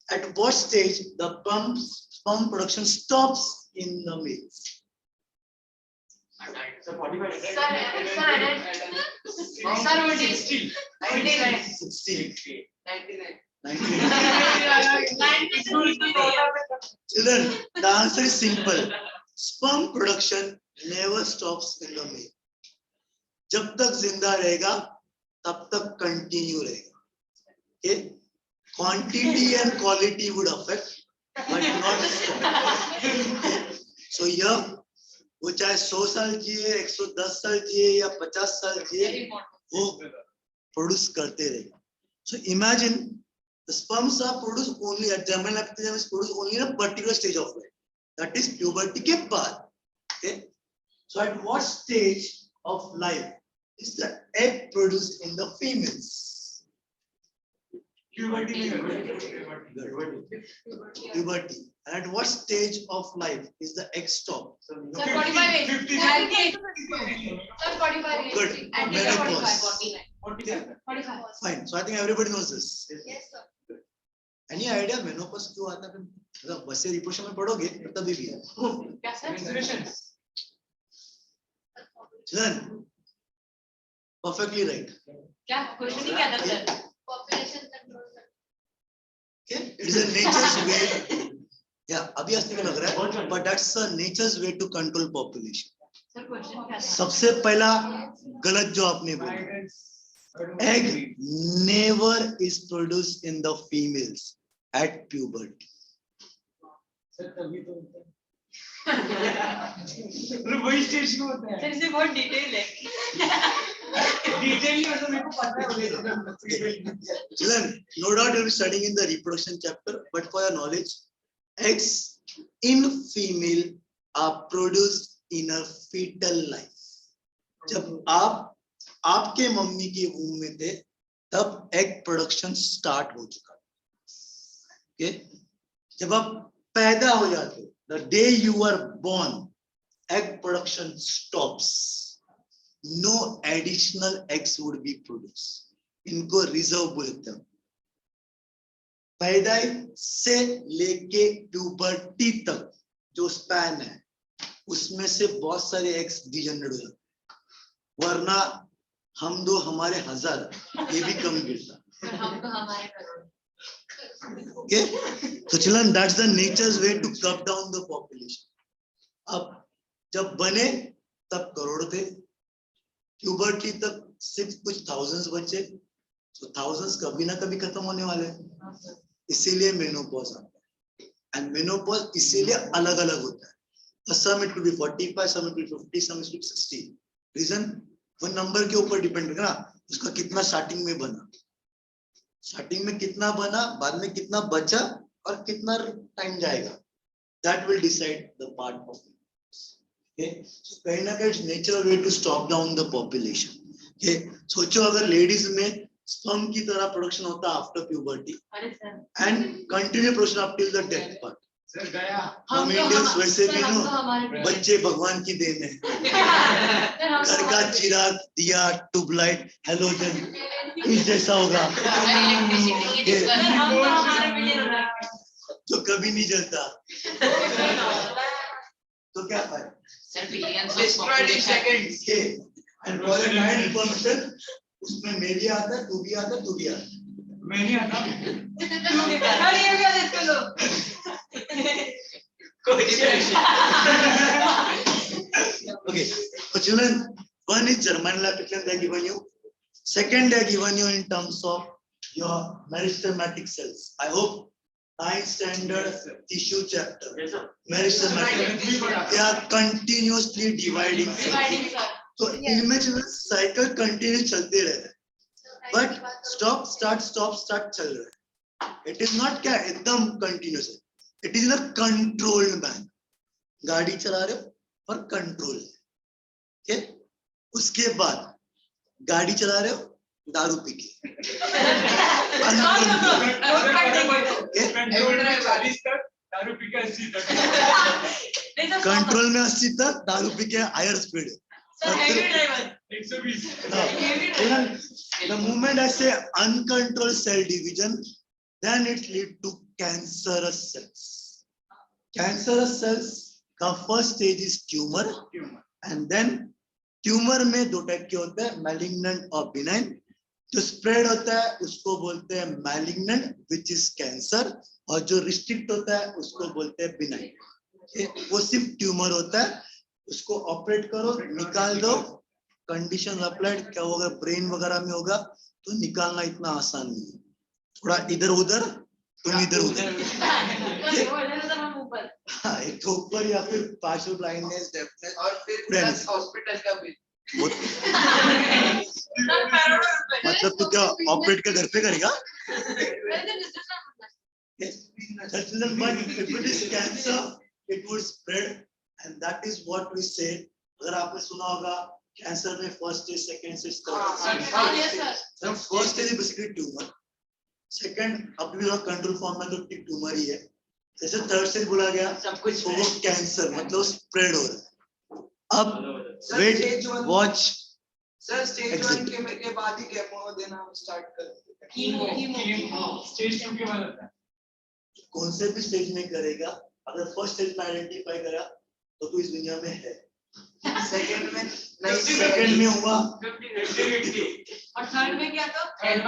At what stage the sperm production stops in the males?
Sir वो
16. Children, the answer is simple. Sperm production never stops in the male. जब तक जिंदा रहेगा तब तक continue रहेगा. Okay? Quantity and quality would affect, but not stop. Okay? So here, वो चाहे 100 साल जिए, 110 साल जिए या 50 साल जिए, वो प्रोड्यूस करते रहेगा. So imagine the sperms are produced only at germinal epithelium is produced only in a particular stage of life. That is puberty के बाद. Okay? So at what stage of life is the egg produced in the females?
Puberty.
Puberty. And at what stage of life is the egg stopped?
Sir, 45 age.
50.
Sir, 45 age.
Good.
And
Very
45,
close.
49. 45.
Fine. So I think everybody knows this.
Yes, sir.
Any idea menopause क्यों आता है? मतलब बच्चे रिपोर्शन में पढ़ोगे पर तभी भी है.
क्या sir?
Menstruation.
Children, perfectly right.
क्या क्वेश्चन ही क्या था sir?
Population control.
Okay? It is a nature's way. Yeah, अभी अस्ति में लग रहा है, but that's a nature's way to control population.
Sir question क्या था?
सबसे पहला गलत जो आपने बोला, egg never is produced in the females at puberty.
Sir तभी तो होता है. वही स्टेज को होता है.
सर इसमें बहुत डिटेल है.
डिटेल ही मतलब मेरे को पता है.
Children, no doubt you'll be studying in the reproduction chapter, but for your knowledge, eggs in female are produced in a fetal life. जब आपके मम्मी के वूम में थे, तब egg production start हो चुका. Okay? जब आप पैदा हो जाते, the day you are born, egg production stops. No additional eggs would be produced. इनको रिजर्व बोलते हैं. पैदाइश से लेके प्यूबर्टी तक जो स्पैन है, उसमें से बहुत सारे एग्स डिजेनरेट हो जाते, वरना हम दो हमारे 1000, ये भी कम गिरता.
सर हम तो हमारे crore.
Okay? So children, that's the nature's way to cut down the population. अब जब बने तब करोड़ थे, प्यूबर्टी तक सिर्फ कुछ thousands बचे, so thousands कभी ना कभी खत्म होने वाले हैं. इसीलिए मेनोपॉज आता है. And menopause इसीलिए अलग अलग होता है. For some it could be 45, some it could be 50, some it could be 60. Reason वो नंबर के ऊपर डिपेंड करना, उसका कितना स्टार्टिंग में बना, स्टार्टिंग में कितना बना, बाद में कितना बचा और कितना टाइम जाएगा. That will decide the part of it. Okay? So कहीं ना कहीं nature way to stop down the population. Okay? सोचो अगर लेडीज में स्पर्म की तरह प्रोडक्शन होता आफ्टर प्यूबर्टी
अरे sir.
And continue production up till the death part.
Sir गया.
हम इंडियंस वैसे भी नो, बच्चे भगवान की देन है. घर का चिराग, दिया, ट्यूबलाइट, हेलोजन इस जैसा होगा जो कभी नहीं जलता, तो क्या फायदा.
Sir, billions of
Destroyed in
population.
seconds.
Okay. And for the kind information, उसमें मैं भी आता है, तू भी आता है, तू भी आता है.
मैं नहीं आता.
अरे ये भी आ इसको लो.
Okay. So children, one is germinal epithelium they are given you. Second, they are given you in terms of your meristematic cells. I hope 9th standard tissue chapter. Meristematic. They are continuously dividing cells.
Dividing, sir.
So इनमें जो cycle continue चलते रहता है. But stop, start चल रहा है. It is not क्या एकदम continuous है. It is in a controlled manner. गाड़ी चला रहे हो पर कंट्रोल है. Okay? उसके बाद गाड़ी चला रहे हो दारू पी के. कंट्रोल में 80 तक, दारू पी के higher speed. The moment I say uncontrolled cell division, then it lead to cancerous cells. Cancerous cells का first stage is tumor, and then tumor में दो टाइप के होते हैं, malignant और benign. जो स्प्रेड होता है उसको बोलते हैं मैलिग्नेंट विच इज कैंसर, और जो रिस्ट्रिक्ट होता है उसको बोलते हैं बिनाइन। वो सिर्फ ट्यूमर होता है, उसको ऑपरेट करो, निकाल दो, कंडीशन अप्लाइड, क्या होगा ब्रेन वगैरह में होगा तो निकालना इतना आसान नहीं है, थोड़ा इधर उधर, तुम इधर उधर, हाँ, एक तो ऊपर या फिर पार्शियल ब्लाइंडनेस, डेफनेस,
और फिर
Friends.
हॉस्पिटल का बिल।
मतलब तू क्या ऑपरेट का घर पे करेगा? But if it is cancer, it would spread, and that is what we said. अगर आपने सुना होगा कैंसर में first stage, second stage, third stage. First stage basically tumour, second अब भी कंट्रोल फॉर्म में तो ट्यूमर ही है, जैसे थर्ड स्टेज बोला गया
सब कुछ
तो वो कैंसर मतलब स्प्रेड हो रहा है। अब वेट वॉच,
सर स्टेज 1 के बाद ही केमो देना स्टार्ट कर देते हैं।
कीमो स्टेज 2 के बाद होता है।
कौन से भी स्टेज में करेगा, अगर फर्स्ट स्टेज में आइडेंटिफाई करा तो इस दुनिया में है।
सेकंड में
नहीं, सेकंड में हुआ
50-50
और थर्ड में क्या था?
राम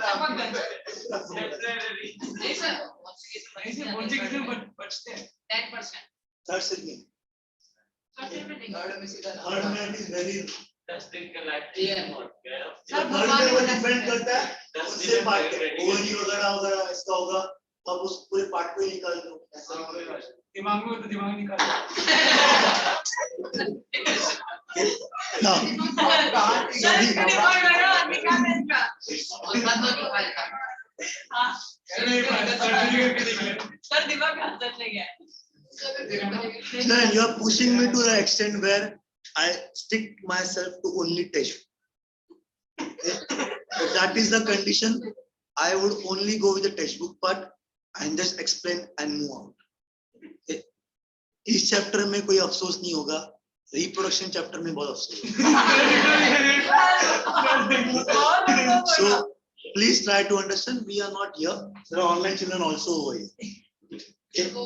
राम
टेम्परेरी
नहीं सर,
ऐसे बच्चे कितने बचते हैं
10%।
थर्ड स्टेज में,
थर्ड में सीधा
थर्ड में इट इज वेरी,
10 दिन का लाइफ
सर
थर्ड में वो डिपेंड करता है उससे पार्ट ओवरी वगैरह इसका होगा, तो आप उस पूरे पार्ट को ही निकाल दो।
दिमाग में तो दिमाग निकाल
ना
सर दिमाग हाथ चले गया।
you are pushing me to the extent where I stick myself to only test. If that is the condition, I would only go with the textbook part and just explain and move out. इस chapter में कोई अफसोस नहीं होगा, reproduction chapter में बहुत अफसोस होगा। So please try to understand, we are not here, there are online children also over here.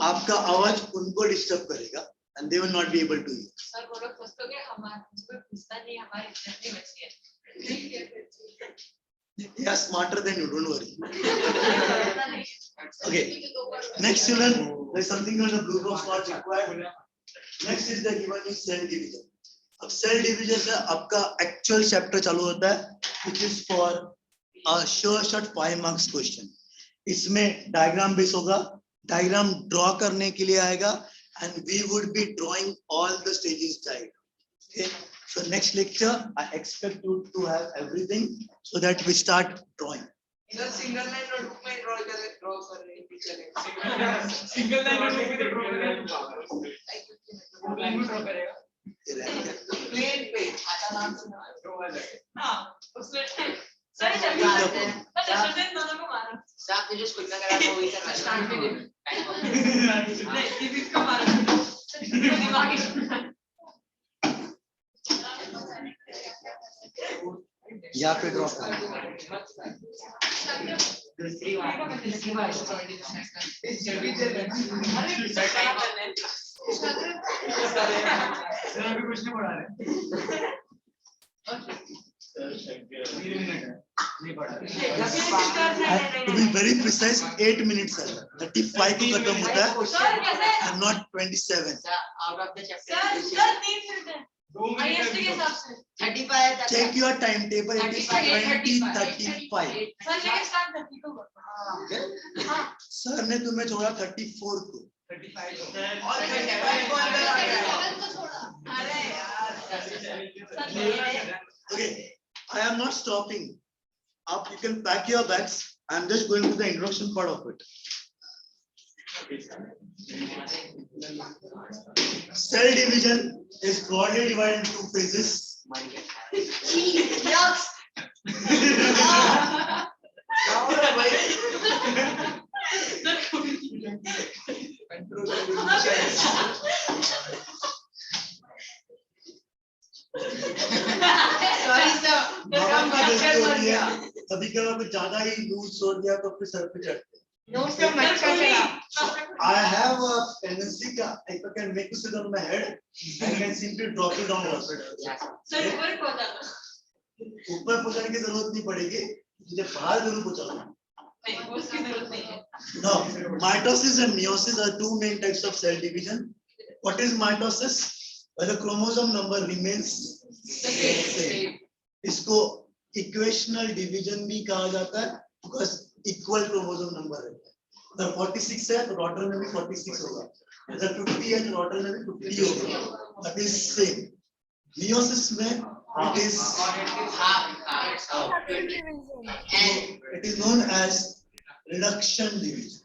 आपका आवाज उनको डिस्टर्ब करेगा and they will not be able to hear.
Sir वो लोग सोचोगे हमारे कोई पूछता नहीं, हमारी इज्जत नहीं बची है।
They are smarter than you, don't worry. Okay, next children, there is something on the blue box not required. Next is the given is cell division. अब cell division से आपका actual chapter चालू होता है, which is for a sure shot 5 marks question. इसमें diagram base होगा, diagram draw करने के लिए आएगा, and we would be drawing all the stages diagram. Okay, so next lecture I expect you to have everything so that we start drawing.
Sir single line notebook में draw कर रहे हैं teacher
single line में भी draw करेगा, line में draw करेगा
plane पे आता नाम सुना
हाँ उसमें सर चलते दोनों को मारो।
साहब ने जो स्कूल में करा था वही करना है।
स्टार्ट में नहीं टीवी का मारो दिमाग
यहाँ पे ड्रॉ
दूसरी बार
सर अभी कुछ नहीं पढ़ा रहे, 3 मिनट है नहीं पढ़ा रहे।
to be very precise 8 minutes है, 35 को खत्म होता है and not 27.
Out of the chapter
sir 3 minute है
2 मिनट
आईएसटी के हिसाब से
35 तक
Check your timetable, it is 20:35.
Sir लेके स्टार्ट 30 को हां
सर ने तुम्हें छोड़ा 34 को।
35
और 35 को अंदर आ गया।
अरे यार
Okay, I am not stopping. Up, you can pack your bags. I am just going to the introduction part of it. Cell division is broadly divided into 2 phases.
Sorry sir
मामा का गलती होती है, कभी कभी कुछ ज्यादा ही लूज छोड़ दिया तो फिर सर पे चढ़ते हैं।
नोट्स का मत करना।
I have a tendency that if I can make you sit on my head, I can simply drop it down also.
Sir ऊपर को जाना
ऊपर पहुंचाने की जरूरत नहीं पड़ेगी, तुझे बाहर जरूर पहुंचाना।
नहीं, उसकी जरूरत नहीं है।
Now, mitosis and meiosis are two main types of cell division. What is mitosis? Where the chromosome number remains same. इसको इक्वेशनल डिवीजन भी कहा जाता है, बिकॉज इक्वल क्रोमोसोम नंबर रहता है। अगर 46 है तो डॉटर में भी 46 होगा, अगर 50 है तो डॉटर में भी 50 होगा, दैट इज सेम। मियोसिस में it is it is known as reduction division.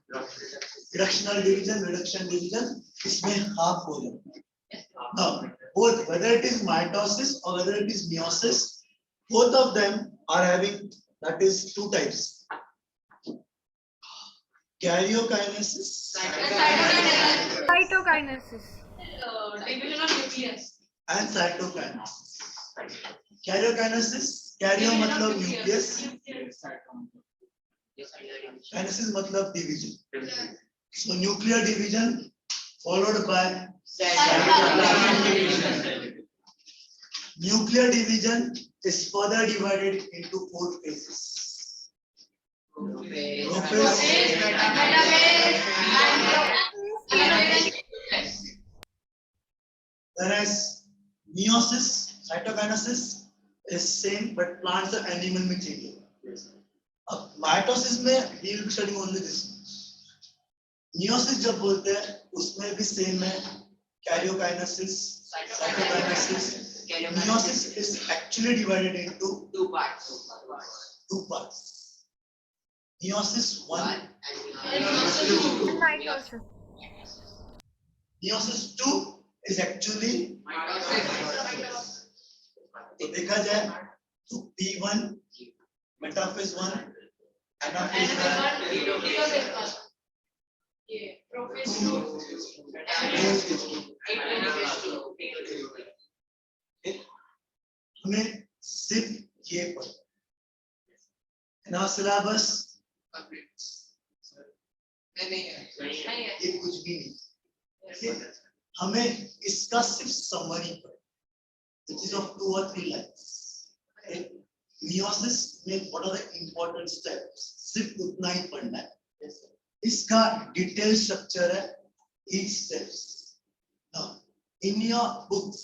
Reductional division, इसमें half हो जाता है। Now, both whether it is mitosis or whether it is meiosis, both of them are having, that is two types: karyokinesis
Cytokinesis.
Division of nucleus.
and cytokinesis. Karyokinesis, karyo मतलब nucleus, kinesis मतलब division. So nuclear division followed by nuclear division is further divided into 4 phases. Prophase, whereas meiosis, cytokinesis is same but plants or animal में change होगा. अब mitosis में we will be studying only this. meiosis जब बोलते हैं उसमें भी same है, karyokinesis, cytokinesis. Meiosis is actually divided into
Two parts.
two parts. Meiosis 1,
Mitosis.
meiosis 2 is actually, तो देखा जाए तो P1 मेटाफेज 1, एनाफेज 1, हमें सिर्फ ये पढ़ना है ना, सिलेबस
नहीं है।
ये कुछ भी नहीं, ठीक है? हमें इसका सिर्फ समरी पढ़ना, which is of 2 or 3 lines. Meiosis में what are the important steps, सिर्फ उतना ही पढ़ना है। इसका डिटेल स्ट्रक्चर है each steps. Now, in your books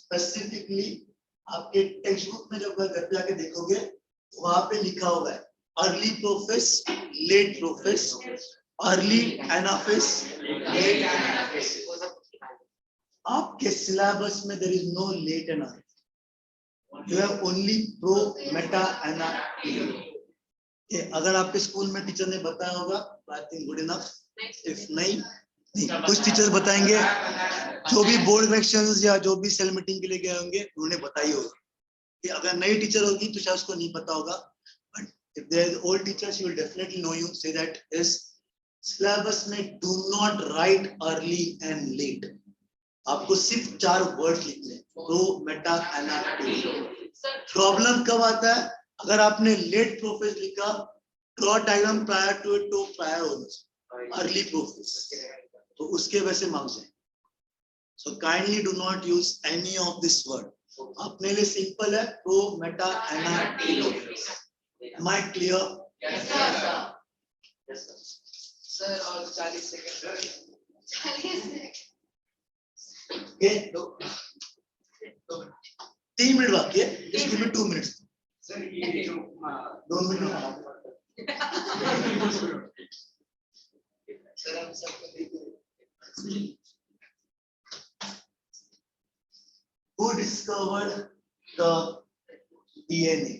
specifically, आपके टेक्स्ट बुक में जब घर पे जाके देखोगे वहां पे लिखा हुआ है early prophase, late prophase, early anaphase, late anaphase. आपके सिलेबस में there is no late anaphase, you have only pro, meta, ana. अगर आपके स्कूल में टीचर ने बताया होगा I think good enough, if नहीं कुछ टीचर बताएंगे, जो भी बोर्ड इलेक्शंस या जो भी सेल मीटिंग के लिए गए होंगे उन्होंने बताई होगी। कि अगर नई टीचर होगी तो शायद उसको नहीं पता होगा, but if there is old teacher she will definitely know you say that is syllabus में do not write early and late. आपको सिर्फ 4 वर्ड लिखने, प्रो, मेटा, एना। प्रॉब्लम कब आता है अगर आपने लेट प्रोफेस लिखा, draw diagram prior to it, तो प्रायर होना चाहिए अर्ली प्रोफेस, तो उसके वैसे मार्क्स हैं। So kindly do not use any of this word, अपने लिए सिंपल है pro, meta, ana. Am I clear?
Sir और 40 सेकंड।
Okay. 3 मिनट बाकी है, just give me 2 minutes.
Sir ये जो
2 मिनट।
सर हम सबको देखिए।
Who discovered the DNA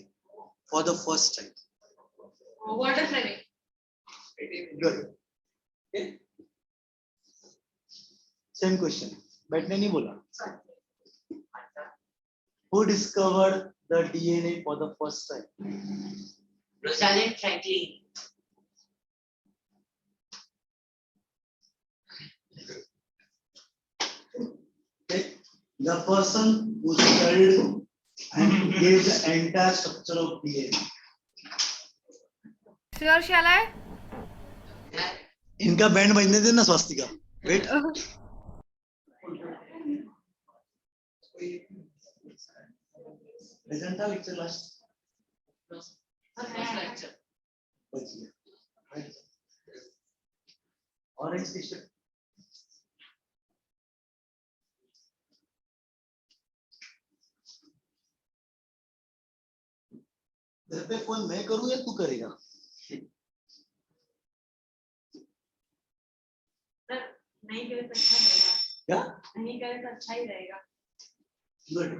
for the first time?
Water Fleming.
Good. Okay. Same question. बैठने नहीं बोला. Who discovered the DNA for the first time?
Rosalind Franklin.
Okay. The person who studied and gave the entire structure of DNA.
Sir, shall I?
इनका band बजने देना Swastika. Wait. Present था lecture last.
First lecture.
Orange t-shirt. घर पे phone मैं करूँ या तू करेगा?
सर नहीं करे तो अच्छा रहेगा,
क्या?
नहीं करे तो अच्छा ही रहेगा।
Good.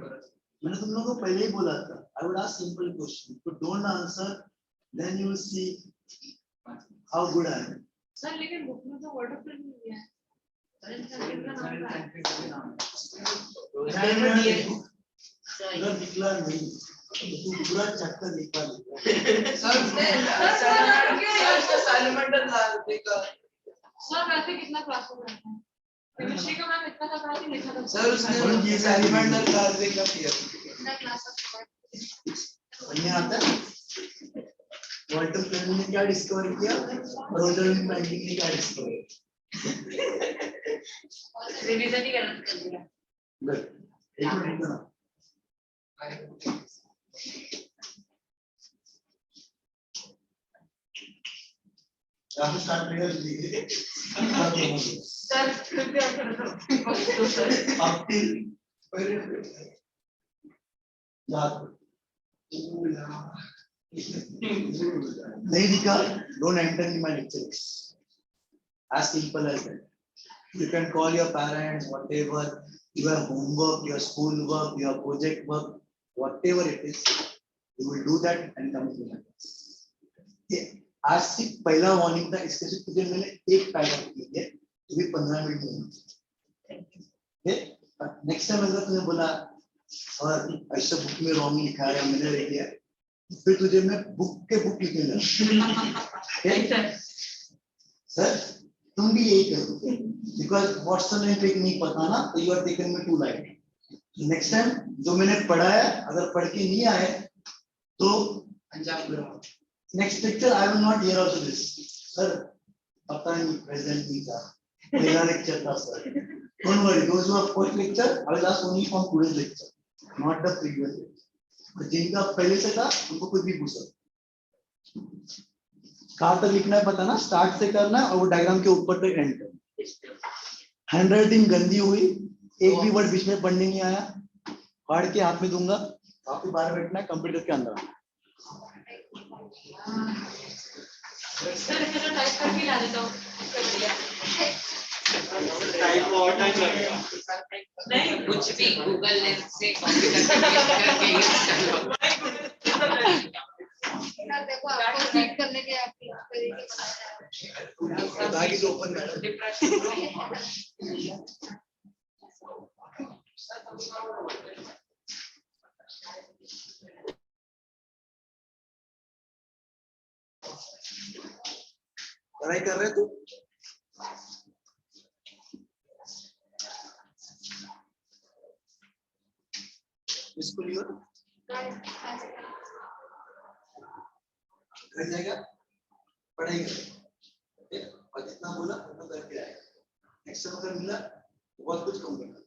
मैंने तुम लोगों को पहले ही बोला था. I would ask simple question. If you don't answer, then you will see how good I am.
Sir लेकिन बुक में तो वाटर प्रूफ नहीं है।
पूरा निकला नहीं. तू पूरा चक्कर निकाल.
सर उसने सैलमंडर डाल देगा।
सर वैसे कितना क्लास हो रहा है? केमिस्ट्री का मैम इतना था कि लिखा था।
सर उसने सैलमंडर डाल देगा फिर।
कितना क्लास
नहीं आता. वाटर प्रूफ ने क्या डिस्कवर किया? रोजर पेंटिंग ने क्या डिस्कवर किया?
रिवीजन ही कर दिया।
Good. एक मिनट ना. आप स्टार्ट करेगा लीजिए.
सर कृपया कर दो। सर
अब till याद. नहीं दिखा. Don't enter in my lectures. As simple as that. You can call your parents, whatever, your homework, your school work, your project work, whatever it is, you will do that and come to my class. आज से पहला warning था. इसके से तुझे मैंने एक pattern दिया है, तू भी 15 मिनट में. नेक्स्ट टाइम अगर तूने बोला और ऐसा बुक में रॉन्ग लिखा है, मैंने लिख दिया, फिर तुझे मैं बुक के बुक लिखने लगा. सर तुम भी यही करो. बिकॉज व्हाट्सएप में ट्रिक नहीं पता ना, तो you are taken me to light. Next time जो मैंने पढ़ाया अगर पढ़ के नहीं आए तो next lecture I will not hear also this. Sir पता नहीं प्रेजेंट नहीं था, पहला लेक्चर था sir. Don't worry, those who have first lecture I will ask only from today's lecture, not the previous lecture. जिनका पहले से था उनको कुछ भी पूछ सकते. कहाँ तक लिखना है पता ना, स्टार्ट से करना है और वो डायग्राम के ऊपर तक एंड करना. हैंडराइटिंग गंदी हुई, एक भी वर्ड बीच में पढ़ने नहीं आया, फाड़ के हाथ में दूंगा. काफी बाहर बैठना है, कंप्यूटर के अंदर.
सर मेरा टाइप करके ला देता हूँ।
टाइप और टाइम लगेगा.
नहीं
कुछ भी गूगल लेंस से कॉपी करके यूज कर लो.
देखो आपको सीट करने के आपकी तरीके बताया.
बाकी जो ओपन मैडम पढ़ाई कर रहे तू. स्कूल घर जाएगा, पढ़ाई कर और जितना बोला उतना करके आएगा. नेक्स्ट टाइम अगर मिला तो बहुत कुछ कम करना.